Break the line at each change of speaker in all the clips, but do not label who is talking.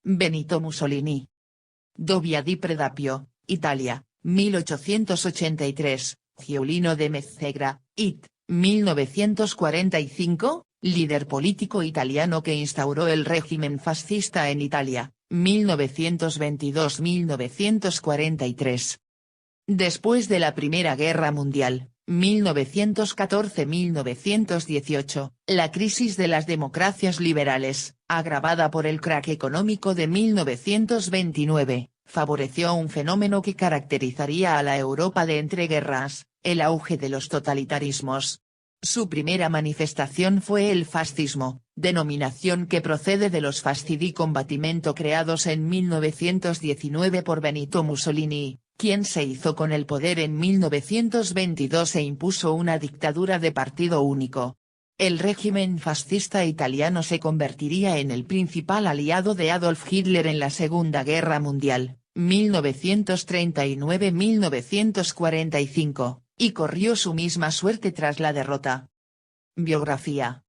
Benito Mussolini. Via di Predapio, Italia, 1883, Giulino de Mezzegra, It. 1945, líder político italiano que instauró el régimen fascista en Italia, 1922-1943. Después de la Primera Guerra Mundial, 1914-1918, la crisis de las democracias liberales, agravada por el crack económico de 1929, favoreció un fenómeno que caracterizaría a la Europa de entreguerras, el auge de los totalitarismos. Su primera manifestación fue el fascismo, denominación que procede de los fastidi combattimento creados en 1919 por Benito Mussolini, quien se hizo con el poder en 1922 e impuso una dictadura de partido único. El régimen fascista italiano se convertiría en el principal aliado de Adolf Hitler en la Segunda Guerra Mundial, 1939-1945, y corrió su misma suerte tras la derrota. Biografía.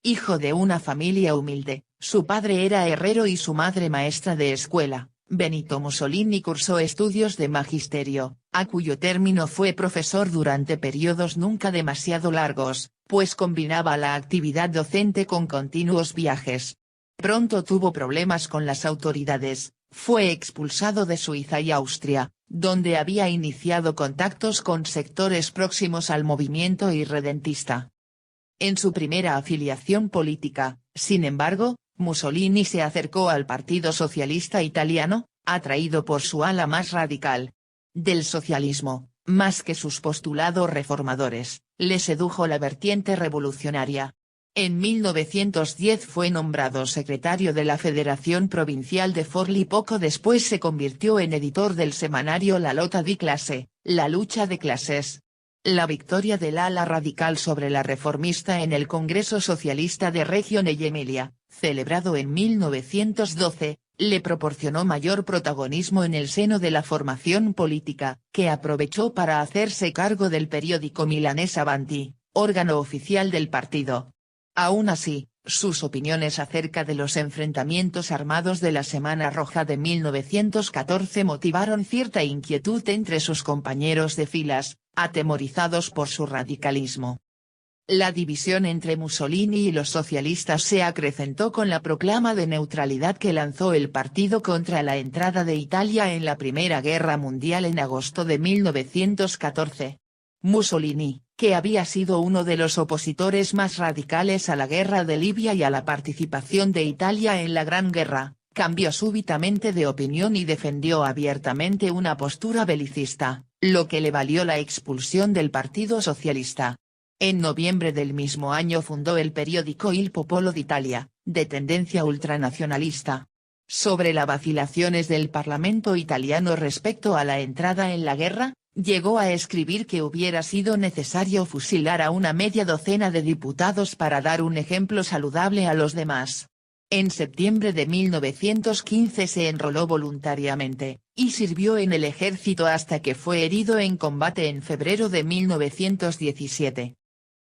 Hijo de una familia humilde, su padre era herrero y su madre maestra de escuela. Benito Mussolini cursó estudios de magisterio, a cuyo término fue profesor durante periodos nunca demasiado largos, pues combinaba la actividad docente con continuos viajes. Pronto tuvo problemas con las autoridades, fue expulsado de Suiza y Austria, donde había iniciado contactos con sectores próximos al movimiento irredentista. En su primera afiliación política, sin embargo, Mussolini se acercó al Partido Socialista Italiano, atraído por su ala más radical. Del socialismo, más que sus postulados reformadores, le sedujo la vertiente revolucionaria. En 1910 fue nombrado secretario de la Federación Provincial de Forlì. Poco después se convirtió en editor del semanario La Lotta di Classe, La Lucha de Clases. La victoria del ala radical sobre la reformista en el Congreso Socialista de Reggio Emilia, celebrado en 1912, le proporcionó mayor protagonismo en el seno de la formación política, que aprovechó para hacerse cargo del periódico milanés Avanti, órgano oficial del partido. Aún así, sus opiniones acerca de los enfrentamientos armados de la Semana Roja de 1914 motivaron cierta inquietud entre sus compañeros de filas, atemorizados por su radicalismo. La división entre Mussolini y los socialistas se acrecentó con la proclama de neutralidad que lanzó el partido contra la entrada de Italia en la Primera Guerra Mundial en agosto de 1914. Mussolini, que había sido uno de los opositores más radicales a la guerra de Libia y a la participación de Italia en la Gran Guerra, cambió súbitamente de opinión y defendió abiertamente una postura belicista, lo que le valió la expulsión del Partido Socialista. En noviembre del mismo año fundó el periódico Il Popolo d'Italia, de tendencia ultranacionalista. Sobre las vacilaciones del Parlamento italiano respecto a la entrada en la guerra, llegó a escribir que hubiera sido necesario fusilar a una media docena de diputados para dar un ejemplo saludable a los demás. En septiembre de 1915 se enroló voluntariamente, y sirvió en el ejército hasta que fue herido en combate en febrero de 1917.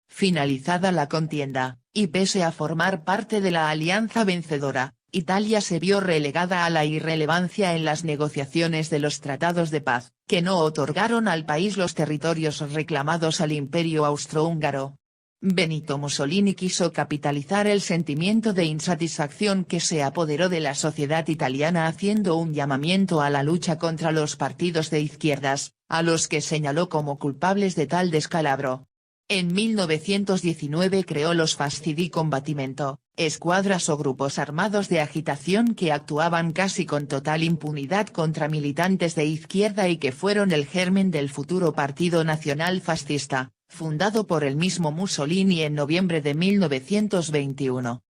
Finalizada la contienda, y pese a formar parte de la alianza vencedora, Italia se vio relegada a la irrelevancia en las negociaciones de los tratados de paz, que no otorgaron al país los territorios reclamados al Imperio austrohúngaro. Benito Mussolini quiso capitalizar el sentimiento de insatisfacción que se apoderó de la sociedad italiana haciendo un llamamiento a la lucha contra los partidos de izquierdas, a los que señaló como culpables de tal descalabro. En 1919 creó los Fastidi Combattimento, escuadras o grupos armados de agitación que actuaban casi con total impunidad contra militantes de izquierda y que fueron el germen del futuro Partido Nacional Fascista, fundado por el mismo Mussolini en noviembre de 1921.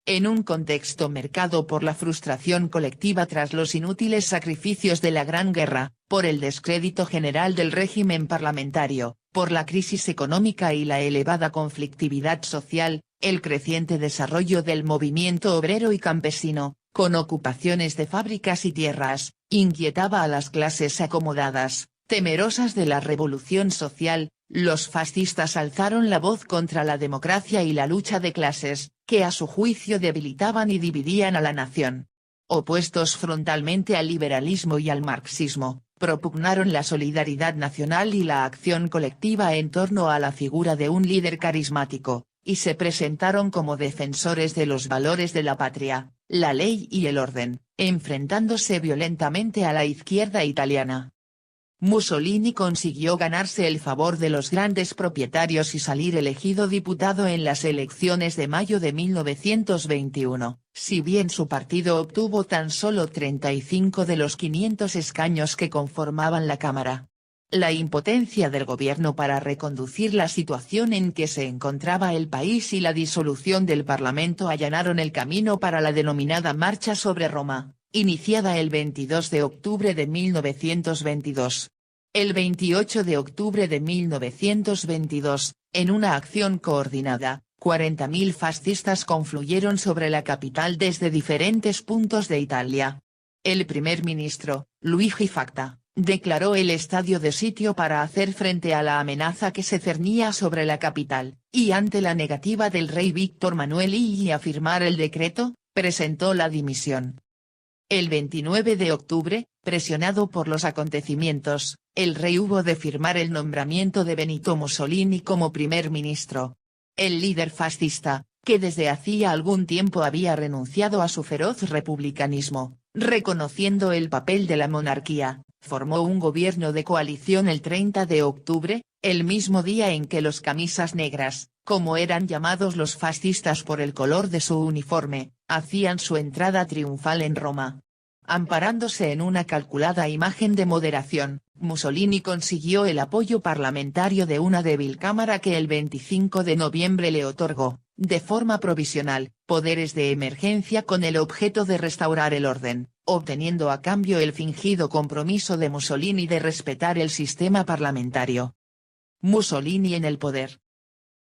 En un contexto marcado por la frustración colectiva tras los inútiles sacrificios de la Gran Guerra, por el descrédito general del régimen parlamentario, por la crisis económica y la elevada conflictividad social, el creciente desarrollo del movimiento obrero y campesino, con ocupaciones de fábricas y tierras, inquietaba a las clases acomodadas, temerosas de la revolución social. Los fascistas alzaron la voz contra la democracia y la lucha de clases, que a su juicio debilitaban y dividían a la nación. Opuestos frontalmente al liberalismo y al marxismo, propugnaron la solidaridad nacional y la acción colectiva en torno a la figura de un líder carismático, y se presentaron como defensores de los valores de la patria, la ley y el orden, enfrentándose violentamente a la izquierda italiana. Mussolini consiguió ganarse el favor de los grandes propietarios y salir elegido diputado en las elecciones de mayo de 1921, si bien su partido obtuvo tan solo 35 de los 500 escaños que conformaban la Cámara. La impotencia del gobierno para reconducir la situación en que se encontraba el país y la disolución del Parlamento allanaron el camino para la denominada Marcha sobre Roma, iniciada el 22 de octubre de 1922. El 28 de octubre de 1922, en una acción coordinada, 40.000 fascistas confluyeron sobre la capital desde diferentes puntos de Italia. El primer ministro, Luigi Facta, declaró el estado de sitio para hacer frente a la amenaza que se cernía sobre la capital, y ante la negativa del rey Víctor Manuel I a firmar el decreto, presentó la dimisión. El 29 de octubre, presionado por los acontecimientos, el rey hubo de firmar el nombramiento de Benito Mussolini como primer ministro. El líder fascista, que desde hacía algún tiempo había renunciado a su feroz republicanismo, reconociendo el papel de la monarquía, formó un gobierno de coalición el 30 de octubre, el mismo día en que los camisas negras, como eran llamados los fascistas por el color de su uniforme, hacían su entrada triunfal en Roma. Amparándose en una calculada imagen de moderación, Mussolini consiguió el apoyo parlamentario de una débil cámara que el 25 de noviembre le otorgó, de forma provisional, poderes de emergencia con el objeto de restaurar el orden, obteniendo a cambio el fingido compromiso de Mussolini de respetar el sistema parlamentario. Mussolini en el poder.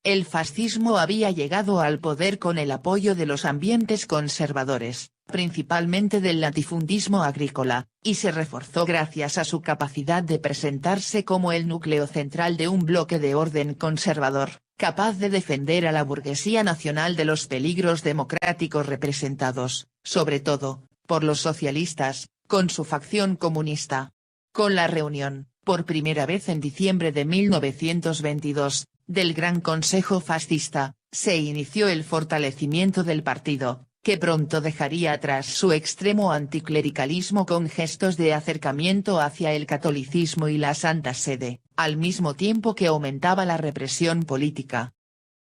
El fascismo había llegado al poder con el apoyo de los ambientes conservadores, principalmente del latifundismo agrícola, y se reforzó gracias a su capacidad de presentarse como el núcleo central de un bloque de orden conservador, capaz de defender a la burguesía nacional de los peligros democráticos representados, sobre todo, por los socialistas, con su facción comunista. Con la reunión, por primera vez en diciembre de 1922, del Gran Consejo Fascista, se inició el fortalecimiento del partido, que pronto dejaría atrás su extremo anticlericalismo con gestos de acercamiento hacia el catolicismo y la Santa Sede, al mismo tiempo que aumentaba la represión política.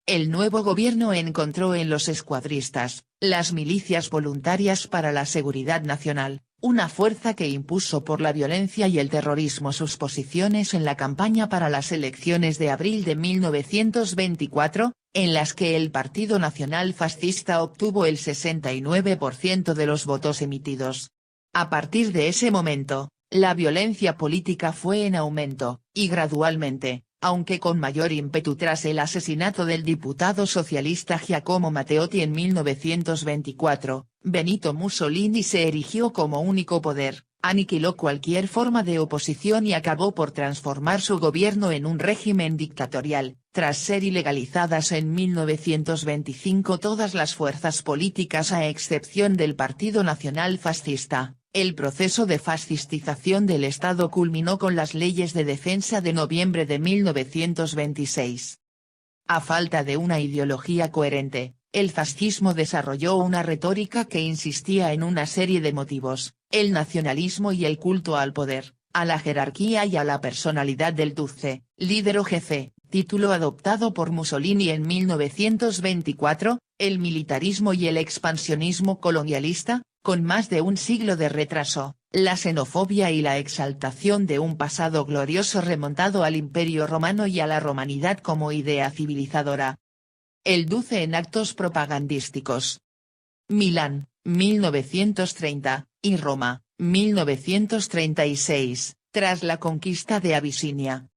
El nuevo gobierno encontró en los escuadristas, las milicias voluntarias para la seguridad nacional, una fuerza que impuso por la violencia y el terrorismo sus posiciones en la campaña para las elecciones de abril de 1924, en las que el Partido Nacional Fascista obtuvo el 69% de los votos emitidos. A partir de ese momento, la violencia política fue en aumento, y gradualmente, aunque con mayor ímpetu tras el asesinato del diputado socialista Giacomo Matteotti en 1924, Benito Mussolini se erigió como único poder, aniquiló cualquier forma de oposición y acabó por transformar su gobierno en un régimen dictatorial, tras ser ilegalizadas en 1925 todas las fuerzas políticas a excepción del Partido Nacional Fascista. El proceso de fascistización del Estado culminó con las leyes de defensa de noviembre de 1926. A falta de una ideología coherente, el fascismo desarrolló una retórica que insistía en una serie de motivos: el nacionalismo y el culto al poder, a la jerarquía y a la personalidad del Duce, líder o jefe, título adoptado por Mussolini en 1924, el militarismo y el expansionismo colonialista, con más de un siglo de retraso, la xenofobia y la exaltación de un pasado glorioso remontado al Imperio Romano y a la romanidad como idea civilizadora. El Duce en actos propagandísticos. Milán, 1930, y Roma, 1936, tras la conquista de Abisinia.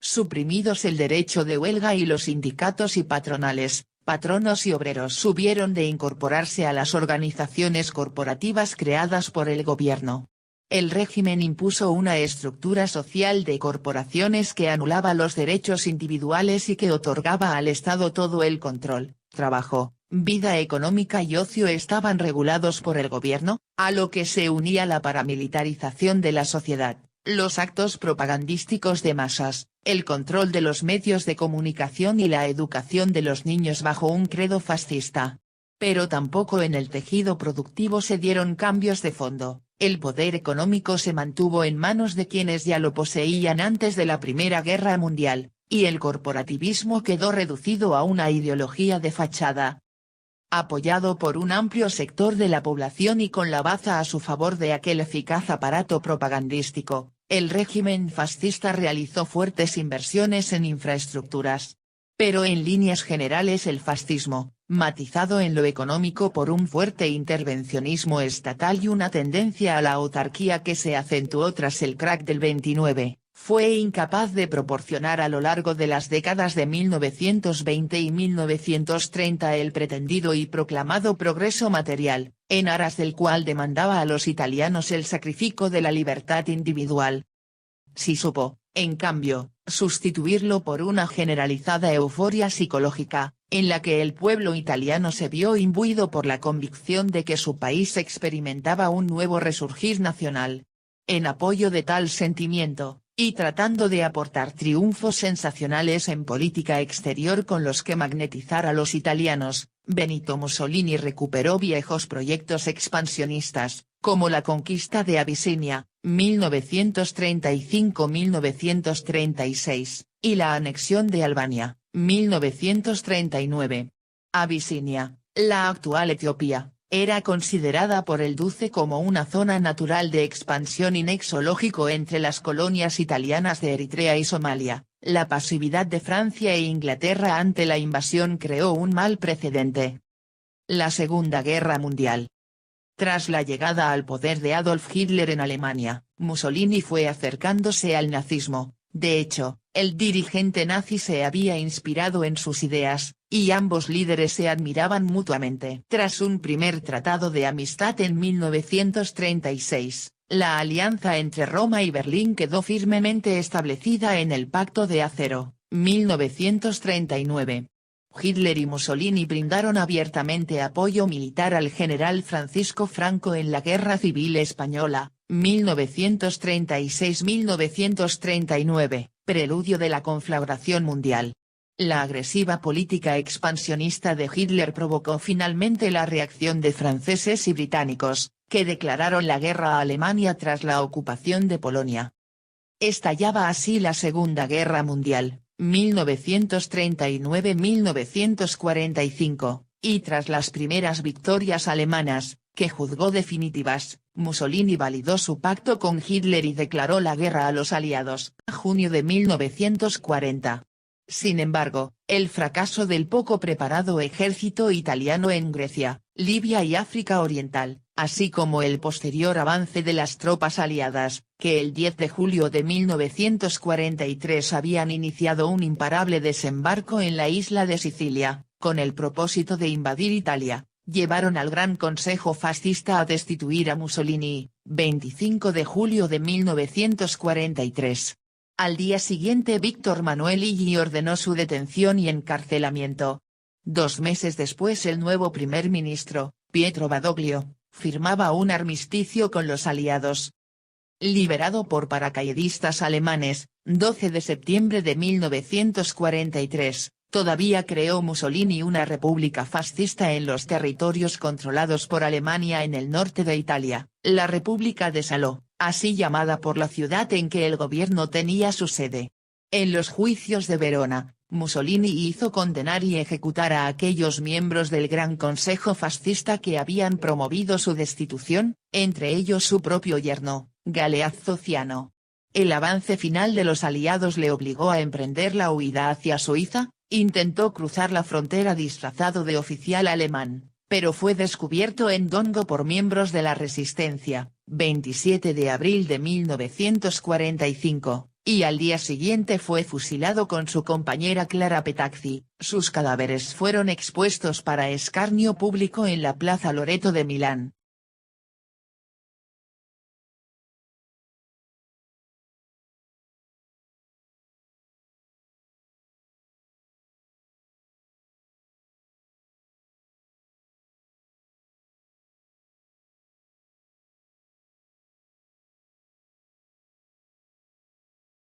Suprimidos el derecho de huelga y los sindicatos y patronales, patronos y obreros hubieron de incorporarse a las organizaciones corporativas creadas por el gobierno. El régimen impuso una estructura social de corporaciones que anulaba los derechos individuales y que otorgaba al Estado todo el control, trabajo, vida económica y ocio estaban regulados por el gobierno, a lo que se unía la paramilitarización de la sociedad, los actos propagandísticos de masas, el control de los medios de comunicación y la educación de los niños bajo un credo fascista. Pero tampoco en el tejido productivo se dieron cambios de fondo, el poder económico se mantuvo en manos de quienes ya lo poseían antes de la Primera Guerra Mundial, y el corporativismo quedó reducido a una ideología de fachada. Apoyado por un amplio sector de la población y con la baza a su favor de aquel eficaz aparato propagandístico, el régimen fascista realizó fuertes inversiones en infraestructuras. Pero en líneas generales el fascismo, matizado en lo económico por un fuerte intervencionismo estatal y una tendencia a la autarquía que se acentuó tras el crack del 29, fue incapaz de proporcionar a lo largo de las décadas de 1920 y 1930 el pretendido y proclamado progreso material, en aras del cual demandaba a los italianos el sacrificio de la libertad individual. Sí supo, en cambio, sustituirlo por una generalizada euforia psicológica, en la que el pueblo italiano se vio imbuido por la convicción de que su país experimentaba un nuevo resurgir nacional. En apoyo de tal sentimiento, y tratando de aportar triunfos sensacionales en política exterior con los que magnetizar a los italianos, Benito Mussolini recuperó viejos proyectos expansionistas, como la conquista de Abisinia, 1935-1936, y la anexión de Albania, 1939. Abisinia, la actual Etiopía, era considerada por el Duce como una zona natural de expansión y nexo lógico entre las colonias italianas de Eritrea y Somalia. La pasividad de Francia e Inglaterra ante la invasión creó un mal precedente. La Segunda Guerra Mundial. Tras la llegada al poder de Adolf Hitler en Alemania, Mussolini fue acercándose al nazismo. De hecho, el dirigente nazi se había inspirado en sus ideas, y ambos líderes se admiraban mutuamente. Tras un primer tratado de amistad en 1936, la alianza entre Roma y Berlín quedó firmemente establecida en el Pacto de Acero, 1939. Hitler y Mussolini brindaron abiertamente apoyo militar al general Francisco Franco en la Guerra Civil Española, 1936-1939, preludio de la conflagración mundial. La agresiva política expansionista de Hitler provocó finalmente la reacción de franceses y británicos, que declararon la guerra a Alemania tras la ocupación de Polonia. Estallaba así la Segunda Guerra Mundial, 1939-1945, y tras las primeras victorias alemanas, que juzgó definitivas, Mussolini validó su pacto con Hitler y declaró la guerra a los aliados, junio de 1940. Sin embargo, el fracaso del poco preparado ejército italiano en Grecia, Libia y África Oriental, así como el posterior avance de las tropas aliadas, que el 10 de julio de 1943 habían iniciado un imparable desembarco en la isla de Sicilia, con el propósito de invadir Italia, llevaron al Gran Consejo Fascista a destituir a Mussolini, 25 de julio de 1943. Al día siguiente Víctor Manuel Igi ordenó su detención y encarcelamiento. 2 meses después el nuevo primer ministro, Pietro Badoglio, firmaba un armisticio con los aliados. Liberado por paracaidistas alemanes, 12 de septiembre de 1943, todavía creó Mussolini una república fascista en los territorios controlados por Alemania en el norte de Italia, la República de Salò, así llamada por la ciudad en que el gobierno tenía su sede. En los juicios de Verona, Mussolini hizo condenar y ejecutar a aquellos miembros del Gran Consejo Fascista que habían promovido su destitución, entre ellos su propio yerno, Galeazzo Ciano. El avance final de los aliados le obligó a emprender la huida hacia Suiza, intentó cruzar la frontera disfrazado de oficial alemán, pero fue descubierto en Dongo por miembros de la resistencia, 27 de abril de 1945. Y al día siguiente fue fusilado con su compañera Clara Petacci. Sus cadáveres fueron expuestos para escarnio público en la Plaza Loreto de Milán.